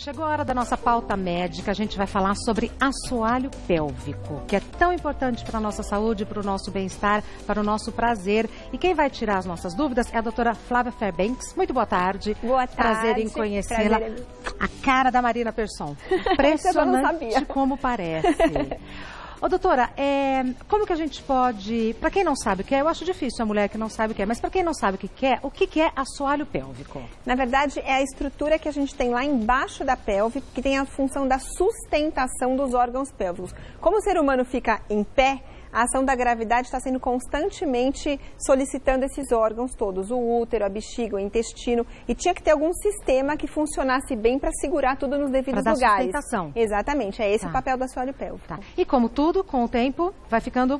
Chegou a hora da nossa pauta médica. A gente vai falar sobre assoalho pélvico, que é tão importante para a nossa saúde, para o nosso bem-estar, para o nosso prazer. E quem vai tirar as nossas dúvidas é a doutora Flávia Fairbanks. Muito boa tarde. Boa tarde. Prazer em conhecê-la. A cara da Marina Persson. Impressionante como parece. Ô, doutora, como que a gente pode... Para quem não sabe o que é, eu acho difícil a mulher que não sabe o que é, mas para quem não sabe o que é assoalho pélvico? Na verdade, é a estrutura que a gente tem lá embaixo da pelve, que tem a função da sustentação dos órgãos pélvicos. Como o ser humano fica em pé, a ação da gravidade está sendo constantemente solicitando esses órgãos todos, o útero, a bexiga, o intestino, e tinha que ter algum sistema que funcionasse bem para segurar tudo nos devidos lugares. Sustentação. Exatamente, é esse o papel do assoalho pélvico. Tá. E como tudo, com o tempo, vai ficando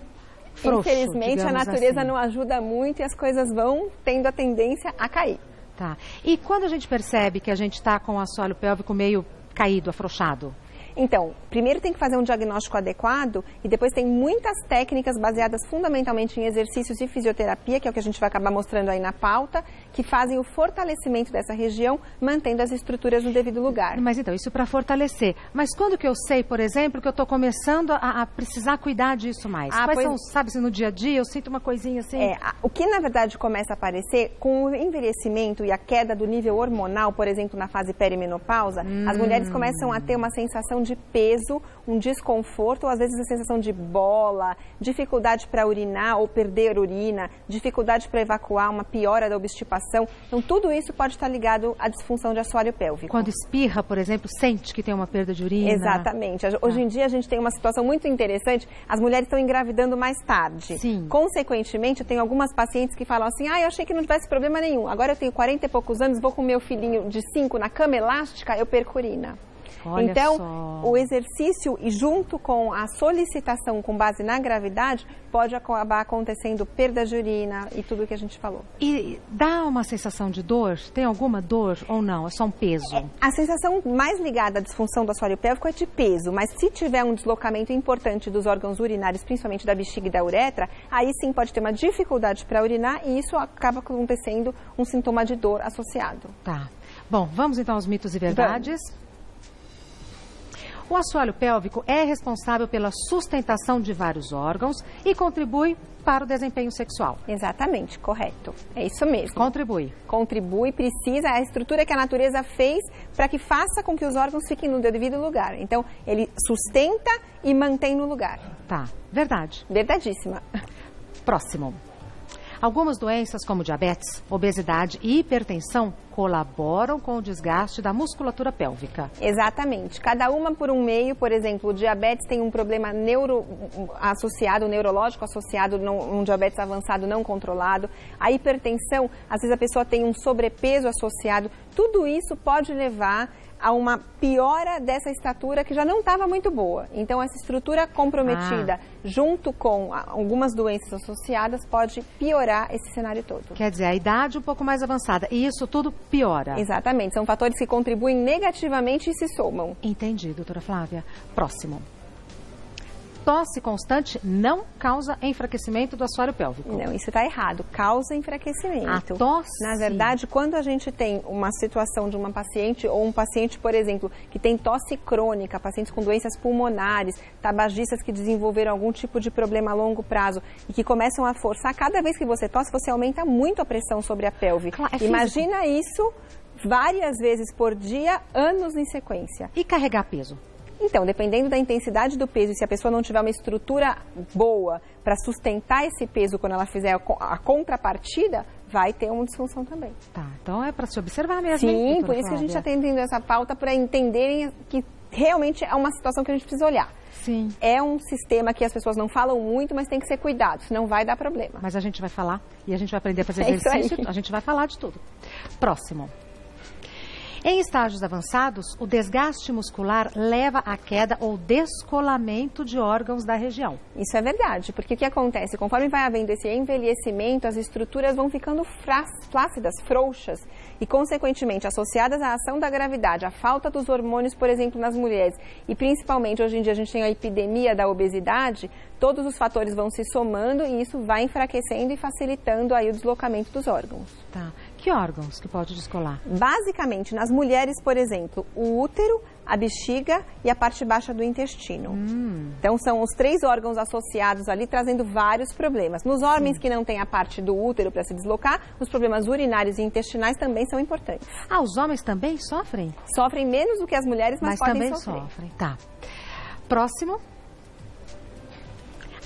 frouxo. Infelizmente, a natureza não ajuda muito e as coisas vão tendo a tendência a cair. Tá. E quando a gente percebe que a gente está com o assoalho pélvico meio caído, afrouxado? Então, primeiro tem que fazer um diagnóstico adequado e depois tem muitas técnicas baseadas fundamentalmente em exercícios e fisioterapia, que é o que a gente vai acabar mostrando aí na pauta, que fazem o fortalecimento dessa região, mantendo as estruturas no devido lugar. Mas então, isso para fortalecer. Mas quando que eu sei, por exemplo, que eu estou começando a precisar cuidar disso mais? Quais são, sabe, se no dia a dia eu sinto uma coisinha assim? O que na verdade começa a aparecer com o envelhecimento e a queda do nível hormonal, por exemplo, na fase perimenopausa, as mulheres começam a ter uma sensação de peso, um desconforto, ou às vezes a sensação de bola, dificuldade para urinar ou perder urina, dificuldade para evacuar, uma piora da obstipação. Então, tudo isso pode estar ligado à disfunção de assoalho pélvico. Quando espirra, por exemplo, sente que tem uma perda de urina? Exatamente. Hoje em dia a gente tem uma situação muito interessante, as mulheres estão engravidando mais tarde. Sim. Consequentemente, eu tenho algumas pacientes que falam assim, eu achei que não tivesse problema nenhum, agora eu tenho 40 e poucos anos, vou com meu filhinho de 5 na cama elástica, eu perco urina. Olha então, só. O exercício e junto com a solicitação com base na gravidade, pode acabar acontecendo perda de urina e tudo o que a gente falou. E dá uma sensação de dor? Tem alguma dor ou não? É só um peso? A sensação mais ligada à disfunção do assoalho pélvico é de peso, mas se tiver um deslocamento importante dos órgãos urinários, principalmente da bexiga e da uretra, aí sim pode ter uma dificuldade para urinar e isso acaba acontecendo um sintoma de dor associado. Tá. Bom, vamos então aos mitos e verdades. O assoalho pélvico é responsável pela sustentação de vários órgãos e contribui para o desempenho sexual. Exatamente, correto. É isso mesmo. Contribui. Contribui, precisa, é a estrutura que a natureza fez para que faça com que os órgãos fiquem no devido lugar. Então, ele sustenta e mantém no lugar. Tá, verdade. Verdadíssima. Próximo. Algumas doenças, como diabetes, obesidade e hipertensão, colaboram com o desgaste da musculatura pélvica. Exatamente. Cada uma por um meio, por exemplo, o diabetes tem um problema neurológico associado, um diabetes avançado não controlado. A hipertensão, às vezes a pessoa tem um sobrepeso associado. Tudo isso pode levar a uma piora dessa estatura que já não estava muito boa. Então, essa estrutura comprometida, junto com algumas doenças associadas, pode piorar esse cenário todo. Quer dizer, a idade um pouco mais avançada, e isso tudo piora. Exatamente, são fatores que contribuem negativamente e se somam. Entendi, doutora Flávia. Próximo. Tosse constante não causa enfraquecimento do assoalho pélvico. Não, isso está errado. Causa enfraquecimento. A tosse? Na verdade, quando a gente tem uma situação de uma paciente ou um paciente, por exemplo, que tem tosse crônica, pacientes com doenças pulmonares, tabagistas que desenvolveram algum tipo de problema a longo prazo e que começam a forçar, cada vez que você tosse, você aumenta muito a pressão sobre a pelve. Claro, imagina isso várias vezes por dia, anos em sequência. E carregar peso? Então, dependendo da intensidade do peso e se a pessoa não tiver uma estrutura boa para sustentar esse peso quando ela fizer a contrapartida, vai ter uma disfunção também. Tá, então é para se observar mesmo. Sim, por isso que a gente está tendo essa pauta para entenderem que realmente é uma situação que a gente precisa olhar. Sim. É um sistema que as pessoas não falam muito, mas tem que ser cuidado, senão vai dar problema. Mas a gente vai falar e a gente vai aprender a fazer exercício, a gente vai falar de tudo. Próximo. Em estágios avançados, o desgaste muscular leva à queda ou descolamento de órgãos da região. Isso é verdade, porque o que acontece? Conforme vai havendo esse envelhecimento, as estruturas vão ficando flácidas, frouxas e, consequentemente, associadas à ação da gravidade, à falta dos hormônios, por exemplo, nas mulheres e, principalmente, hoje em dia a gente tem a epidemia da obesidade, todos os fatores vão se somando e isso vai enfraquecendo e facilitando aí o deslocamento dos órgãos. Tá. Que órgãos que pode descolar? Basicamente, nas mulheres, por exemplo, o útero, a bexiga e a parte baixa do intestino. Então, são os 3 órgãos associados ali, trazendo vários problemas. Nos homens que não têm a parte do útero para se deslocar, os problemas urinários e intestinais também são importantes. Ah, os homens também sofrem? Sofrem menos do que as mulheres, mas podem também sofrem. Tá. Próximo.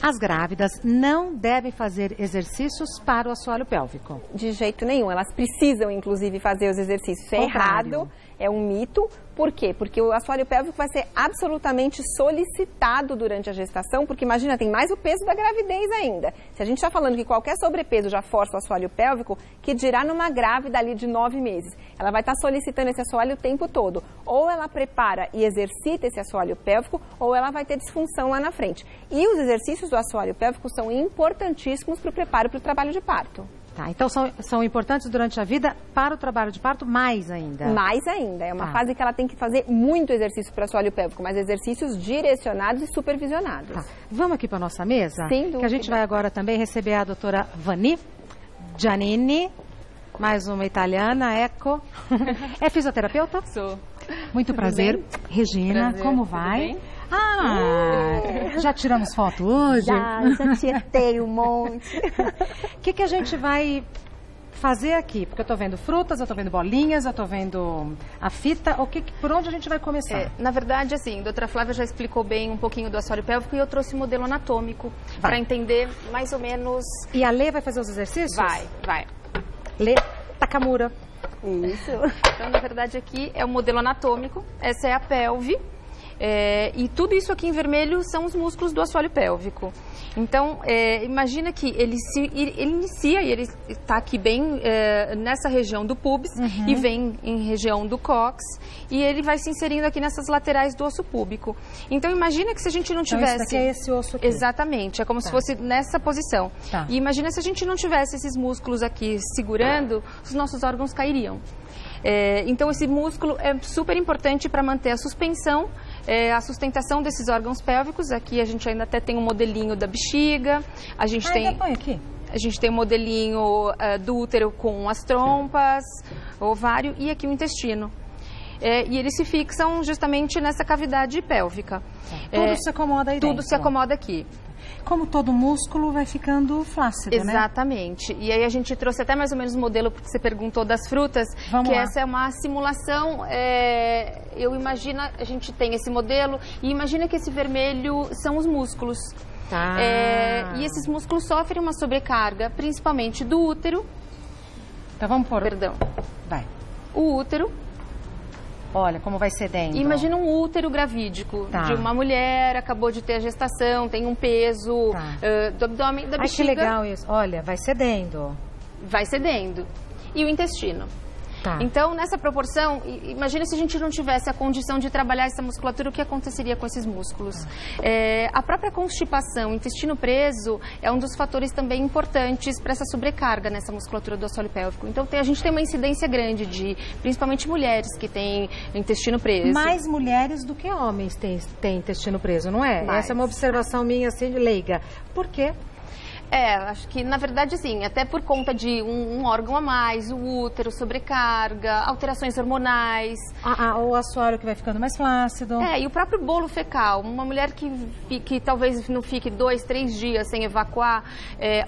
As grávidas não devem fazer exercícios para o assoalho pélvico. De jeito nenhum. Elas precisam, inclusive, fazer os exercícios. É errado, é um mito. Por quê? Porque o assoalho pélvico vai ser absolutamente solicitado durante a gestação, porque imagina, tem mais o peso da gravidez ainda. Se a gente está falando que qualquer sobrepeso já força o assoalho pélvico, que dirá numa grávida ali de 9 meses. Ela vai estar solicitando esse assoalho o tempo todo. Ou ela prepara e exercita esse assoalho pélvico, ou ela vai ter disfunção lá na frente. E os exercícios do assoalho pélvico são importantíssimos para o preparo para o trabalho de parto. Tá, então são importantes durante a vida para o trabalho de parto mais ainda? Mais ainda. É uma fase que ela tem que fazer muito exercício para o assoalho pélvico, mas exercícios direcionados e supervisionados. Tá. Vamos aqui para a nossa mesa? Sem dúvida. Que a gente vai agora também receber a doutora Vani Giannini, mais uma italiana, ecco. É fisioterapeuta? Sou. Muito prazer. Regina, prazer. Como vai? Tudo bem? Ah, já tiramos foto hoje? Já tietei um monte. O que a gente vai fazer aqui? Porque eu estou vendo frutas, eu estou vendo bolinhas, eu estou vendo a fita. Por onde a gente vai começar? Na verdade, assim, a doutora Flávia já explicou bem um pouquinho do assoalho pélvico e eu trouxe o modelo anatômico para entender mais ou menos... E a Lê vai fazer os exercícios? Vai. Lê Takamura. Isso. Então, na verdade, aqui é o modelo anatômico, essa é a pelve. E tudo isso aqui em vermelho são os músculos do assoalho pélvico. Então, imagina que ele inicia e ele está aqui bem nessa região do pubis e vem em região do cox e ele vai se inserindo aqui nessas laterais do osso púbico. Então, imagina que se a gente não tivesse... Então, esse daqui é esse osso aqui. Exatamente, é como se fosse nessa posição. Tá. E imagina se a gente não tivesse esses músculos aqui segurando, os nossos órgãos cairiam. Então, esse músculo é super importante para manter a suspensão, a sustentação desses órgãos pélvicos. Aqui a gente ainda até tem um modelinho da bexiga. A gente põe aqui. A gente tem um modelinho do útero com as trompas, ovário e aqui o intestino. E eles se fixam justamente nessa cavidade pélvica. Tudo se acomoda aí dentro. Tudo se acomoda aqui. Como todo músculo vai ficando flácido, Exatamente. Né? E aí a gente trouxe até mais ou menos o modelo, porque você perguntou das frutas, Vamos lá. Essa é uma simulação, eu imagino, a gente tem esse modelo, e imagina que esse vermelho são os músculos. Tá. E esses músculos sofrem uma sobrecarga, principalmente do útero. Então vamos pôr. Perdão. Vai. O útero. Olha como vai cedendo. Imagina um útero gravídico de uma mulher, acabou de ter a gestação, tem um peso do abdômen, da bexiga. Ai, que legal isso. Olha, vai cedendo. Vai cedendo. E o intestino. Tá. Então, nessa proporção, imagina se a gente não tivesse a condição de trabalhar essa musculatura, o que aconteceria com esses músculos? A própria constipação, intestino preso, é um dos fatores também importantes para essa sobrecarga nessa musculatura do assoalho pélvico. Então, a gente tem uma incidência grande de, principalmente mulheres que têm intestino preso. Mais mulheres do que homens têm intestino preso, não é? Mais. Essa é uma observação minha, assim, de leiga. Por quê? Acho que, na verdade, assim, até por conta de um órgão a mais, o útero, sobrecarga, alterações hormonais. O assoalho que vai ficando mais flácido. E o próprio bolo fecal. Uma mulher que talvez não fique 2, 3 dias sem evacuar,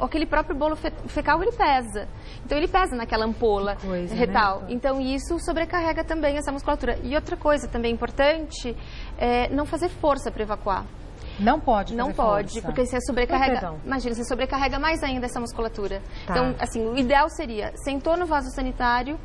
aquele próprio bolo fecal, ele pesa. Então, ele pesa naquela ampola retal. Né? Então, isso sobrecarrega também essa musculatura. E outra coisa também importante é não fazer força para evacuar. Não pode fazer Não pode, força. porque você sobrecarrega... Imagina, você sobrecarrega mais ainda essa musculatura. Então, assim, o ideal seria, sentou no vaso sanitário,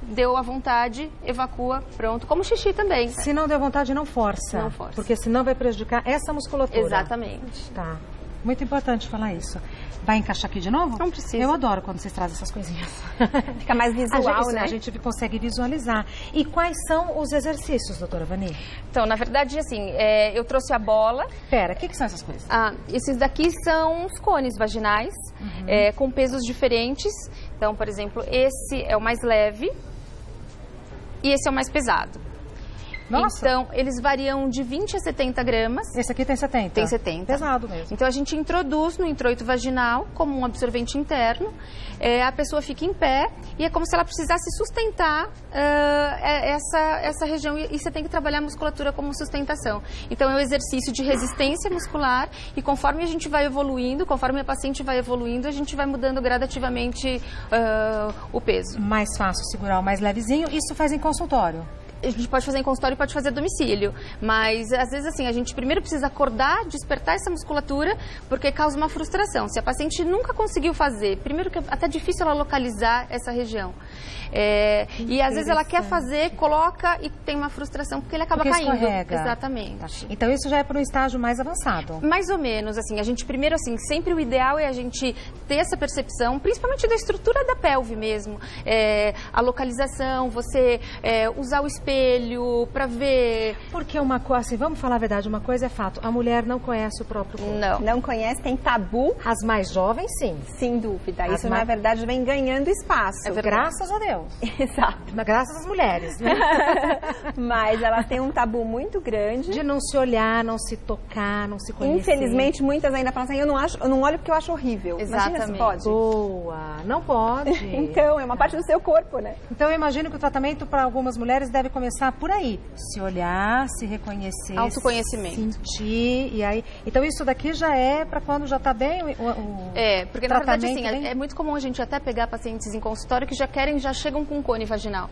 deu à vontade, evacua, pronto. Como xixi também. Se não deu vontade, não força. Não força. Porque senão vai prejudicar essa musculatura. Exatamente. Tá. Muito importante falar isso. Vai encaixar aqui de novo? Não precisa. Eu adoro quando vocês trazem essas coisinhas. Fica mais visual, né? A gente consegue visualizar. E quais são os exercícios, doutora Vani? Então, na verdade, assim, eu trouxe a bola. Pera, o que são essas coisas? Esses daqui são os cones vaginais, com pesos diferentes. Então, por exemplo, esse é o mais leve e esse é o mais pesado. Nossa. Então, eles variam de 20 a 70 gramas. Esse aqui tem 70? Tem 70. Pesado mesmo. Então, a gente introduz no introito vaginal como um absorvente interno. A pessoa fica em pé e é como se ela precisasse sustentar essa região. E você tem que trabalhar a musculatura como sustentação. Então, é um exercício de resistência muscular e conforme a gente vai evoluindo, conforme a paciente vai evoluindo, a gente vai mudando gradativamente o peso. Mais fácil segurar o mais levezinho. Isso faz em consultório? A gente pode fazer em consultório e pode fazer a domicílio, mas às vezes assim, a gente primeiro precisa acordar, despertar essa musculatura, porque causa uma frustração. Se a paciente nunca conseguiu fazer, primeiro que é até difícil ela localizar essa região. E às vezes ela quer fazer, coloca e tem uma frustração porque ele acaba caindo. Escorrega. Exatamente. Então isso já é para um estágio mais avançado? Mais ou menos, assim, a gente primeiro, assim, sempre o ideal é a gente ter essa percepção, principalmente da estrutura da pelve mesmo, a localização, você usar o espelho para ver. Porque uma coisa, assim, vamos falar a verdade, uma coisa é fato, a mulher não conhece o próprio corpo. Não conhece, tem tabu. As mais jovens, sim. Sem dúvida. Isso, na verdade, vem ganhando espaço. Graças a Deus. Exato. Graças às mulheres, né? Mas elas têm um tabu muito grande. De não se olhar, não se tocar, não se conhecer. Infelizmente, muitas ainda falam assim, eu não olho porque eu acho horrível. Exatamente. Imagina se pode. Boa. Não pode. Então, é uma parte do seu corpo, né? Então, eu imagino que o tratamento para algumas mulheres deve começar por aí. Se olhar, se reconhecer. Autoconhecimento. Sentir. E aí... Então, isso daqui já é para quando já está bem porque na verdade, assim, é muito comum a gente até pegar pacientes em consultório que já chegam com cone vaginal.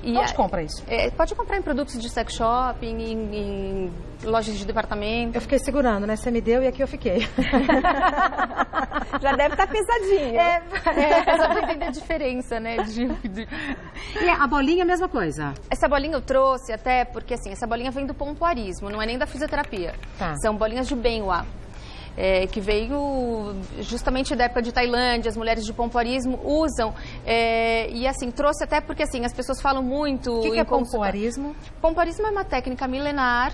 Onde compra isso? Pode comprar em produtos de sex shop, em lojas de departamento. Eu fiquei segurando, né? Você me deu e aqui eu fiquei. Já deve estar pesadinho. Só para entender a diferença, né? E a bolinha é a mesma coisa? Essa bolinha eu trouxe até porque, assim, essa bolinha vem do pompoarismo, não é nem da fisioterapia. Tá. São bolinhas de Benhua. Que veio justamente da época de Tailândia, as mulheres de pompoarismo usam, e assim, trouxe até porque assim, as pessoas falam muito... O que é pompoarismo? Pompoarismo é uma técnica milenar,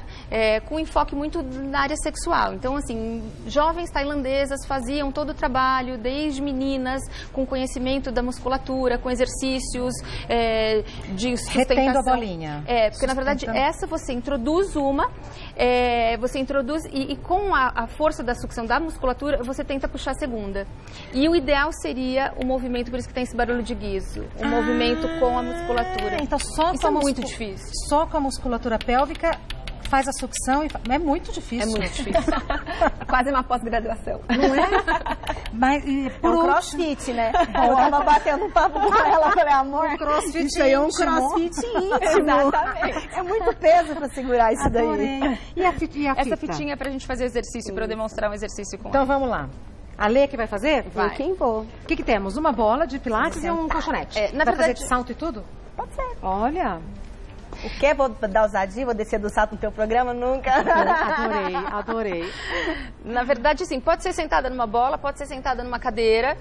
com enfoque muito na área sexual. Então, assim, jovens tailandesas faziam todo o trabalho, desde meninas, com conhecimento da musculatura, com exercícios de sustentação. Retendo a bolinha. Porque na verdade, essa você introduz e com a força da sucção da musculatura, você tenta puxar a segunda. E o ideal seria o movimento, por isso que tem esse barulho de guiso, o movimento com a musculatura. Então só isso é muito difícil. Só com a musculatura pélvica faz a sucção e é muito difícil. É muito difícil. Quase uma pós-graduação. Não é? Mas por crossfit, né? Eu tava batendo um papo com ela, falei, amor, crossfit isso aí é um crossfit íntimo. Exatamente. É muito peso pra segurar isso Adorei. daí. E a fita? Essa fitinha é pra gente fazer exercício, pra eu demonstrar um exercício com ela. Então vamos lá. A Lê que vai fazer? Vai. Quem vou? O que temos? Uma bola de pilates e um colchonete. Na vai verdade, fazer de salto e tudo? Pode ser. Olha... O quê? Vou dar ousadia? Vou descer do salto no teu programa? Nunca. Adorei. Na verdade, assim, pode ser sentada numa bola, pode ser sentada numa cadeira.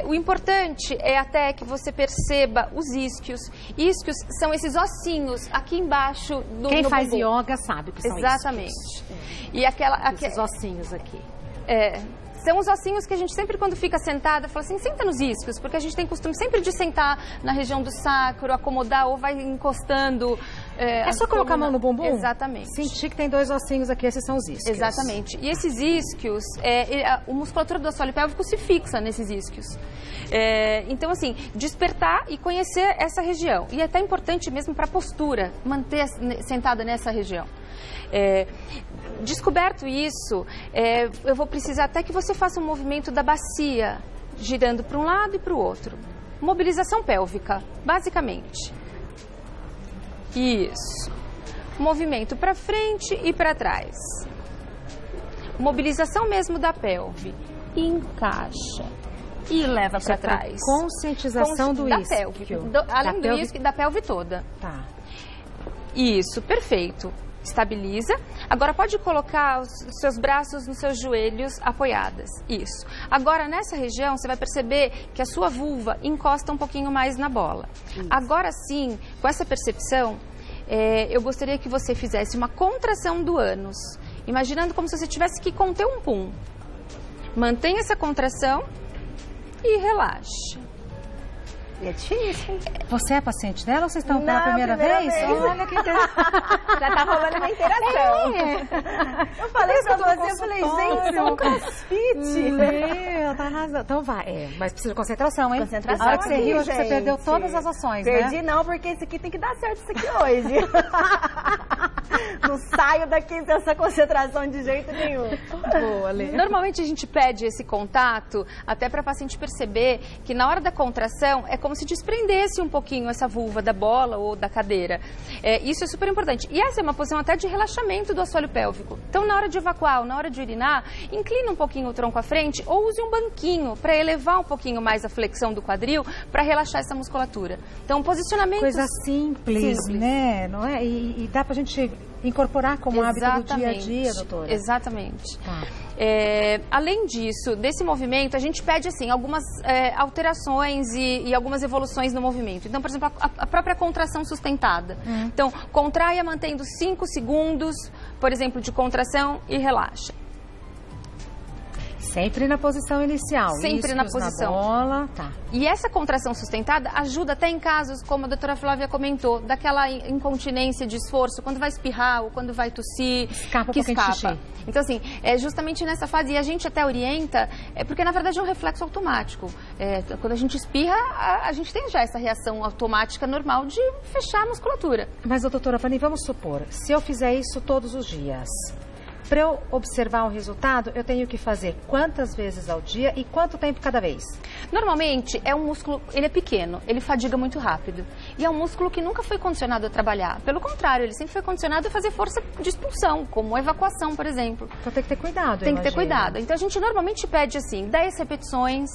O importante é até que você perceba os isquios. Isquios são esses ossinhos aqui embaixo do Quem faz bumbum. yoga sabe o que são Exatamente. isquios. E esses ossinhos aqui. São os ossinhos que a gente sempre, quando fica sentada, fala assim, senta nos isquios, porque a gente tem costume sempre de sentar na região do sacro, acomodar ou vai encostando. É só colocar a mão no bumbum? Exatamente. Sentir que tem dois ossinhos aqui, esses são os isquios. Exatamente. E esses isquios, a musculatura do assoalho pélvico se fixa nesses isquios. Então, assim, despertar e conhecer essa região. E é até importante mesmo para a postura, manter sentada nessa região. Descoberto isso, eu vou precisar até que você faça um movimento da bacia, girando para um lado e para o outro. Mobilização pélvica, basicamente. Isso. Movimento para frente e para trás. Mobilização mesmo da pelve. Encaixa. E leva para trás. Conscientização do isquio. Além do isquio, da pelve toda. Tá. Isso, perfeito. Estabiliza. Agora pode colocar os seus braços nos seus joelhos apoiadas. Isso. Agora nessa região você vai perceber que a sua vulva encosta um pouquinho mais na bola. Isso. Agora sim, com essa percepção, eu gostaria que você fizesse uma contração do ânus, imaginando como se você tivesse que conter um pum. Mantenha essa contração e relaxe. E é difícil, hein? Você é paciente dela ou vocês estão pela primeira vez? Olha que interessante. Já tá rolando uma interação. Eu falei pra você, eu falei, gente, isso é um crossfit. Meu, tá arrasando. Então vai, mas precisa de concentração, hein? Concentração. A hora que você aqui, riu, acho que você gente. perdeu todas as ações, Perdi né? não, porque esse aqui tem que dar certo isso aqui hoje. Não saio daqui sem essa concentração de jeito nenhum. Boa, Lê. Normalmente a gente pede esse contato até para a paciente perceber que na hora da contração é como se desprendesse um pouquinho essa vulva da bola ou da cadeira. Isso é super importante. E essa é uma posição até de relaxamento do assoalho pélvico. Então, na hora de evacuar ou na hora de urinar, inclina um pouquinho o tronco à frente ou use um banquinho para elevar um pouquinho mais a flexão do quadril para relaxar essa musculatura. Então, posicionamento... Coisa simples, né? Não é? E dá pra gente incorporar como hábito do dia a dia, doutora? Exatamente. Tá. Além disso, desse movimento, a gente pede assim, algumas alterações e algumas evoluções no movimento. Então, por exemplo, a própria contração sustentada. Então, contraia mantendo 5 segundos, por exemplo, de contração e relaxa. Sempre na posição inicial. Sempre na posição. Na bola, tá. E essa contração sustentada ajuda até em casos, como a doutora Flávia comentou, daquela incontinência de esforço, quando vai espirrar ou quando vai tossir, Escapa que um pouquinho de xixi. Então, assim, justamente nessa fase, e a gente até orienta, porque na verdade é um reflexo automático. Quando a gente espirra, a gente tem já essa reação automática normal de fechar a musculatura. Mas, doutora Fanny, vamos supor, se eu fizer isso todos os dias, para eu observar o resultado, eu tenho que fazer quantas vezes ao dia e quanto tempo cada vez? Normalmente, é um músculo, ele é pequeno, ele fadiga muito rápido. E é um músculo que nunca foi condicionado a trabalhar. Pelo contrário, ele sempre foi condicionado a fazer força de expulsão, como a evacuação, por exemplo. Então tem que ter cuidado, Tem que ter cuidado. Então a gente normalmente pede assim, 10 repetições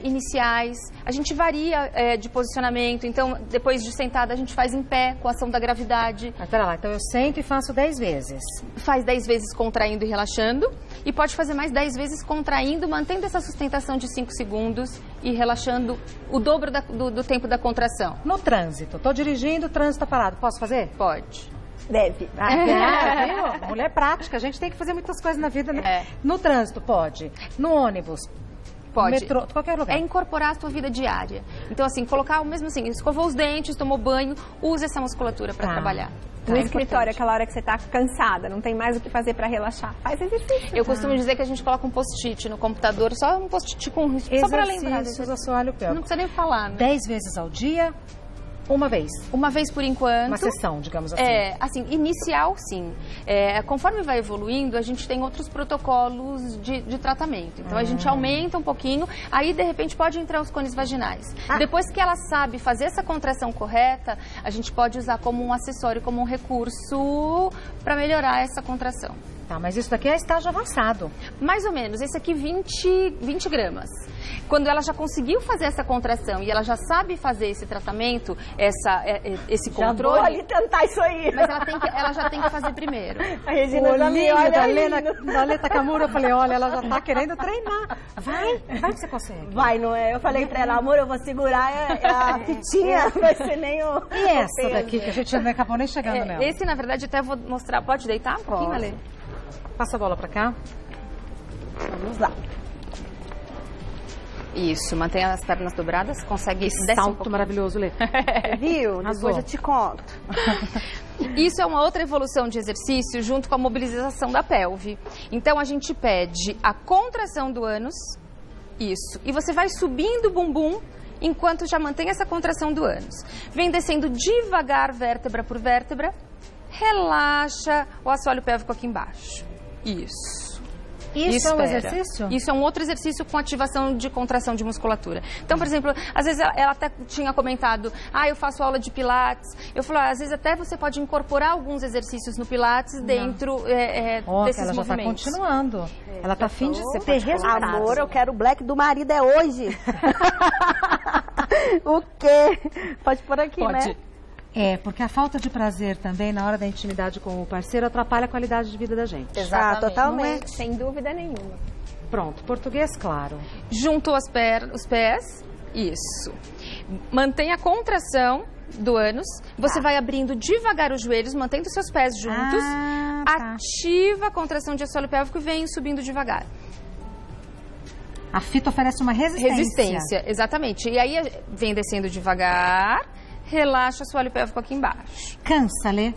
iniciais. A gente varia de posicionamento. Então, depois de sentada, a gente faz em pé, com a ação da gravidade. Mas pera lá, então eu sento e faço 10 vezes. Faz 10 vezes contraindo e relaxando. E pode fazer mais 10 vezes contraindo, mantendo essa sustentação de 5 segundos e relaxando o dobro do tempo da contração. No trânsito, tô dirigindo, o trânsito tá parado. Posso fazer? Pode. Deve. Viu? Mulher prática, a gente tem que fazer muitas coisas na vida, né? No trânsito, pode. No ônibus, Pode. metrô, qualquer lugar. É incorporar a sua vida diária. Então, assim, colocar o mesmo assim, escovou os dentes, tomou banho, use essa musculatura para trabalhar. No escritório, aquela hora que você está cansada, não tem mais o que fazer para relaxar, faz exercício. Eu costumo dizer que a gente coloca um post-it no computador, só um post-it com risco, só para lembrar. Exercícios do assoalho pélvico. Não precisa nem falar, né? 10 vezes ao dia, uma vez. Uma vez por enquanto. Uma sessão, digamos assim. Assim, inicial, sim. Conforme vai evoluindo, a gente tem outros protocolos de tratamento. Então, a gente aumenta um pouquinho, aí, de repente, pode entrar os cones vaginais. Depois que ela sabe fazer essa contração correta, a gente pode usar como um acessório, como um recurso para melhorar essa contração. Tá, mas isso daqui é estágio avançado. Mais ou menos. Esse aqui, 20 gramas. Quando ela já conseguiu fazer essa contração e ela já sabe fazer esse tratamento, esse controle... Já vou ali tentar isso aí. Mas ela já tem que fazer primeiro. A Regina já me olha da Lê Takamura, eu falei, olha, ela já tá querendo treinar. Vai que você consegue. Vai, não é? Eu falei pra ela, amor, eu vou segurar a fitinha, vai ser nem o... E essa daqui, que a gente não acabou nem chegando nela? Esse, na verdade, até vou mostrar. Pode deitar um pouquinho, Alê? Passa a bola pra cá. Vamos lá. Isso, mantenha as pernas dobradas, consegue descer um Salto maravilhoso, Lê. Viu? Depois eu te conto. Isso é uma outra evolução de exercício junto com a mobilização da pelve. Então, a gente pede a contração do ânus, isso, e você vai subindo o bumbum enquanto já mantém essa contração do ânus. Vem descendo devagar, vértebra por vértebra, relaxa o assoalho pélvico aqui embaixo. Isso. Isso é um exercício? Isso é um outro exercício com ativação de contração de musculatura. Então, por exemplo, às vezes ela até tinha comentado, eu faço aula de pilates. Eu falo, às vezes até você pode incorporar alguns exercícios no pilates dentro desses ela já movimentos. Está continuando. Ela está afim de ter resultados. Amor, eu quero o black do marido é hoje. O quê? Pode pôr aqui, Pode. né? Porque a falta de prazer também na hora da intimidade com o parceiro atrapalha a qualidade de vida da gente. Exatamente. Totalmente. Sem dúvida nenhuma. Pronto, português claro. Junto os pés, isso. Mantenha a contração do ânus. Você vai abrindo devagar os joelhos, mantendo seus pés juntos. Tá. Ativa a contração de assoalho pélvico e vem subindo devagar. A fita oferece uma resistência. Resistência, exatamente. E aí vem descendo devagar, relaxa o assoalho pélvico aqui embaixo. Cansa, Lê?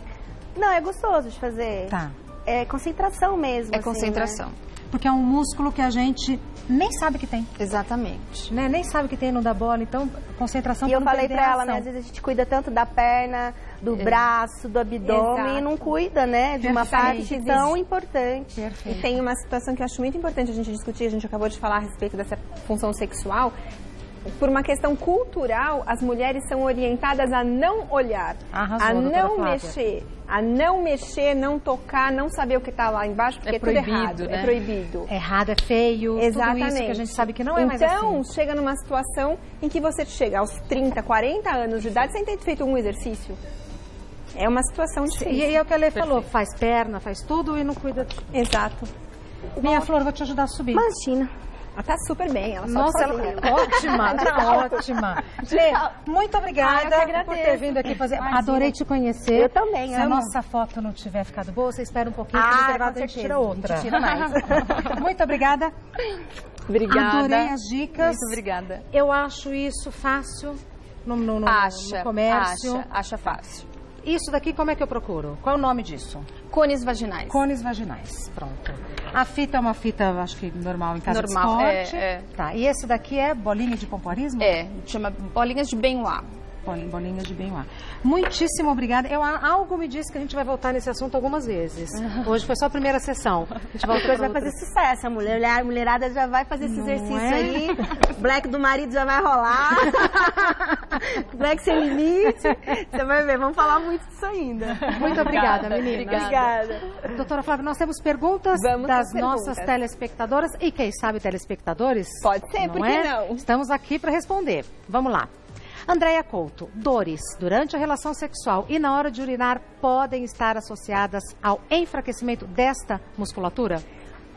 Não, é gostoso de fazer. Tá. É concentração mesmo. É assim, concentração. Né? Porque é um músculo que a gente nem sabe que tem. Exatamente. Né? Nem sabe que tem no da bola, então concentração. E eu falei pra ela, né, às vezes a gente cuida tanto da perna, do braço, do abdômen e não cuida, né, de uma parte tão importante. E tem uma situação que eu acho muito importante a gente discutir, a gente acabou de falar a respeito dessa função sexual. Por uma questão cultural, as mulheres são orientadas a não olhar, a não mexer, não tocar, não saber o que está lá embaixo, porque é tudo errado, né? É proibido. Errado, é feio, exatamente. Tudo isso que a gente sabe que não é mais assim. Então, chega numa situação em que você chega aos 30, 40 anos de idade sem ter feito um exercício. É uma situação difícil. E é o que a Lê falou, faz perna, faz tudo e não cuida. Exato. Minha Flor, vou te ajudar a subir. Imagina. Ela tá super bem, ela Nossa, ela tá ótima, tá ótima. Lê, muito obrigada por ter vindo aqui fazer. Adorei te conhecer. Eu também, Se a nossa foto não tiver ficado boa, você espera um pouquinho, que a gente tira outra. A gente tira mais. Muito obrigada. Obrigada. Adorei as dicas. Muito obrigada. Eu acho isso fácil no comércio. Acha fácil. Isso daqui, como é que eu procuro? Qual é o nome disso? Cones vaginais. Cones vaginais, pronto. A fita é uma fita, acho que normal em casa de normal, esporte. Tá. E esse daqui é bolinha de pompoarismo? Chama bolinhas de Benoit. Bolinhas de Benoit. Muitíssimo obrigada. Algo me disse que a gente vai voltar nesse assunto algumas vezes. Hoje foi só a primeira sessão. A gente depois vai fazer sucesso. A mulherada já vai fazer esse exercício aí. Black do marido já vai rolar. Black sem limite. Você vai ver, vamos falar muito disso ainda. Muito obrigada, menina. Obrigada. Doutora Flávia, nós temos perguntas das nossas telespectadoras e quem sabe telespectadores? Pode ser, por que não? Estamos aqui para responder. Vamos lá. Andréia Couto, dores durante a relação sexual e na hora de urinar podem estar associadas ao enfraquecimento desta musculatura?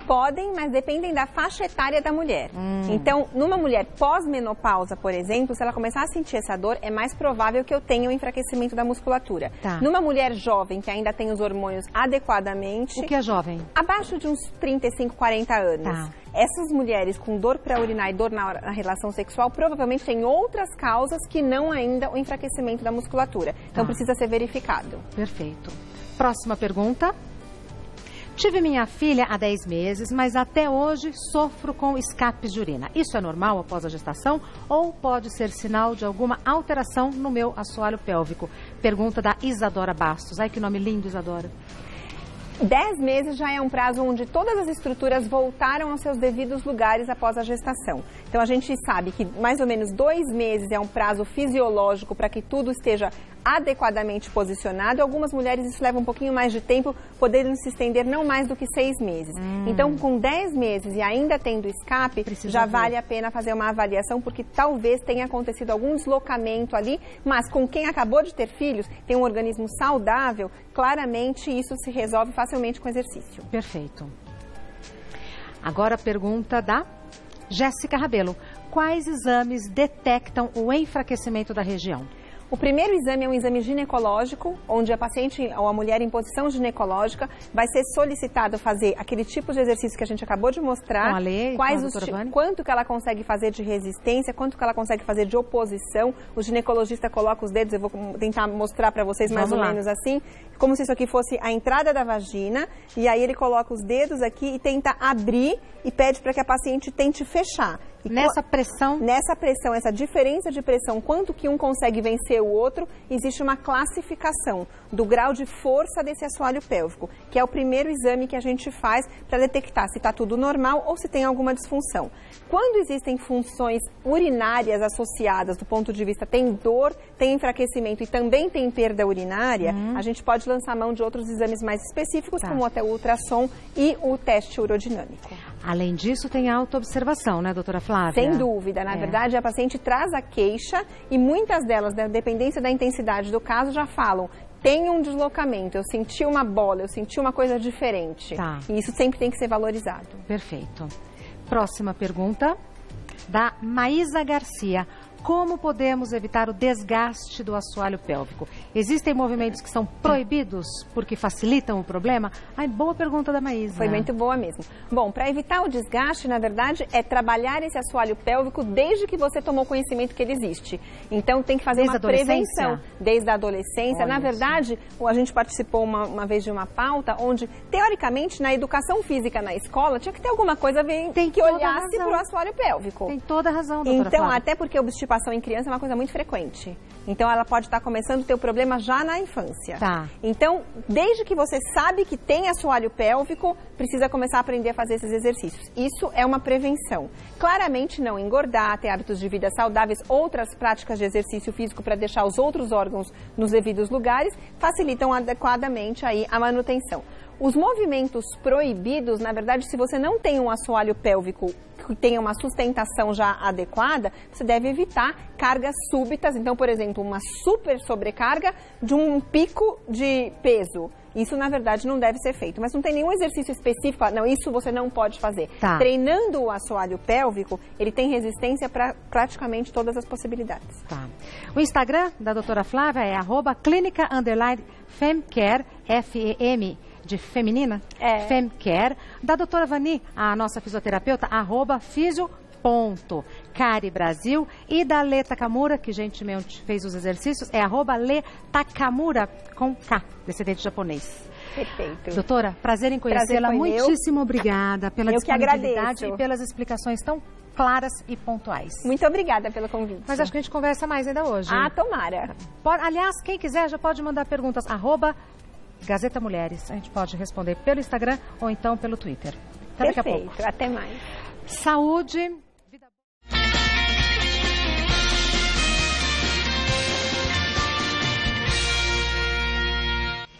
Podem, mas dependem da faixa etária da mulher. Então, numa mulher pós-menopausa, por exemplo, se ela começar a sentir essa dor, é mais provável que eu tenha um enfraquecimento da musculatura. Tá. Numa mulher jovem, que ainda tem os hormônios adequadamente... O que é jovem? Abaixo de uns 35, 40 anos. Tá. Essas mulheres com dor para urinar e dor na relação sexual provavelmente têm outras causas que não ainda o enfraquecimento da musculatura. Então, precisa ser verificado. Perfeito. Próxima pergunta. Tive minha filha há 10 meses, mas até hoje sofro com escapes de urina. Isso é normal após a gestação ou pode ser sinal de alguma alteração no meu assoalho pélvico? Pergunta da Isadora Bastos. Ai, que nome lindo, Isadora. 10 meses já é um prazo onde todas as estruturas voltaram aos seus devidos lugares após a gestação. Então, a gente sabe que mais ou menos 2 meses é um prazo fisiológico para que tudo esteja adequadamente posicionado. Algumas mulheres isso leva um pouquinho mais de tempo, podendo se estender não mais do que 6 meses. Então, com 10 meses e ainda tendo escape, já vale a pena fazer uma avaliação, porque talvez tenha acontecido algum deslocamento ali, mas com quem acabou de ter filhos, tem um organismo saudável, claramente isso se resolve facilmente com exercício. Perfeito. Agora a pergunta da Jéssica Rabelo. Quais exames detectam o enfraquecimento da região? O primeiro exame é um exame ginecológico, onde a paciente ou a mulher em posição ginecológica vai ser solicitado fazer aquele tipo de exercício que a gente acabou de mostrar. Com a Lê, quanto que ela consegue fazer de resistência, quanto que ela consegue fazer de oposição. O ginecologista coloca os dedos, eu vou tentar mostrar para vocês mais ou menos assim, como se isso aqui fosse a entrada da vagina, e aí ele coloca os dedos aqui e tenta abrir e pede para que a paciente tente fechar. E nessa pressão? Nessa pressão, essa diferença de pressão, quanto que um consegue vencer o outro, existe uma classificação do grau de força desse assoalho pélvico, que é o primeiro exame que a gente faz para detectar se está tudo normal ou se tem alguma disfunção. Quando existem funções urinárias associadas do ponto de vista, tem dor, tem enfraquecimento e também tem perda urinária, a gente pode lançar mão de outros exames mais específicos, como até o ultrassom e o teste urodinâmico. Além disso, tem a autoobservação, né, doutora Flávia? Sem dúvida. Na verdade, a paciente traz a queixa e muitas delas, na dependência da intensidade do caso, já falam: tem um deslocamento, eu senti uma bola, eu senti uma coisa diferente. E isso sempre tem que ser valorizado. Perfeito. Próxima pergunta da Maísa Garcia. Como podemos evitar o desgaste do assoalho pélvico? Existem movimentos que são proibidos porque facilitam o problema? Ai, boa pergunta da Maísa. Foi muito boa mesmo. Bom, para evitar o desgaste, na verdade, é trabalhar esse assoalho pélvico desde que você tomou conhecimento que ele existe. Então, tem que fazer uma prevenção desde a adolescência. Na verdade, a gente participou uma vez de uma pauta onde, teoricamente, na educação física na escola, tinha que ter alguma coisa que olhasse para o assoalho pélvico. Tem toda a razão, doutora Então, Flávia. até porque obstipação em criança é uma coisa muito frequente. Então, ela pode estar começando a ter o problema já na infância. Tá. Então, desde que você sabe que tem assoalho pélvico, precisa começar a aprender a fazer esses exercícios. Isso é uma prevenção. Claramente, não engordar, ter hábitos de vida saudáveis, outras práticas de exercício físico para deixar os outros órgãos nos devidos lugares, facilitam adequadamente aí a manutenção. Os movimentos proibidos, na verdade, se você não tem um assoalho pélvico que tenha uma sustentação já adequada, você deve evitar cargas súbitas. Então, por exemplo, uma super sobrecarga de um pico de peso. Isso, na verdade, não deve ser feito. Mas não tem nenhum exercício específico, não, isso você não pode fazer. Tá. Treinando o assoalho pélvico, ele tem resistência para praticamente todas as possibilidades. Tá. O Instagram da doutora Flávia é @clinica_femcare, F-E-M, de feminina, Femcare. Da doutora Vani, a nossa fisioterapeuta, @fisio.cari Brasil. E da Lê Takamura, que gentilmente fez os exercícios, é @Lê Takamura, com K, descendente japonês. Perfeito. Doutora, prazer em conhecê-la. Muitíssimo obrigada pela disponibilidade e pelas explicações tão claras e pontuais. Muito obrigada pelo convite. Mas acho que a gente conversa mais ainda hoje. Ah, tomara. Aliás, quem quiser já pode mandar perguntas, @Gazeta Mulheres. A gente pode responder pelo Instagram ou então pelo Twitter. Até daqui a pouco. Perfeito, até mais. Saúde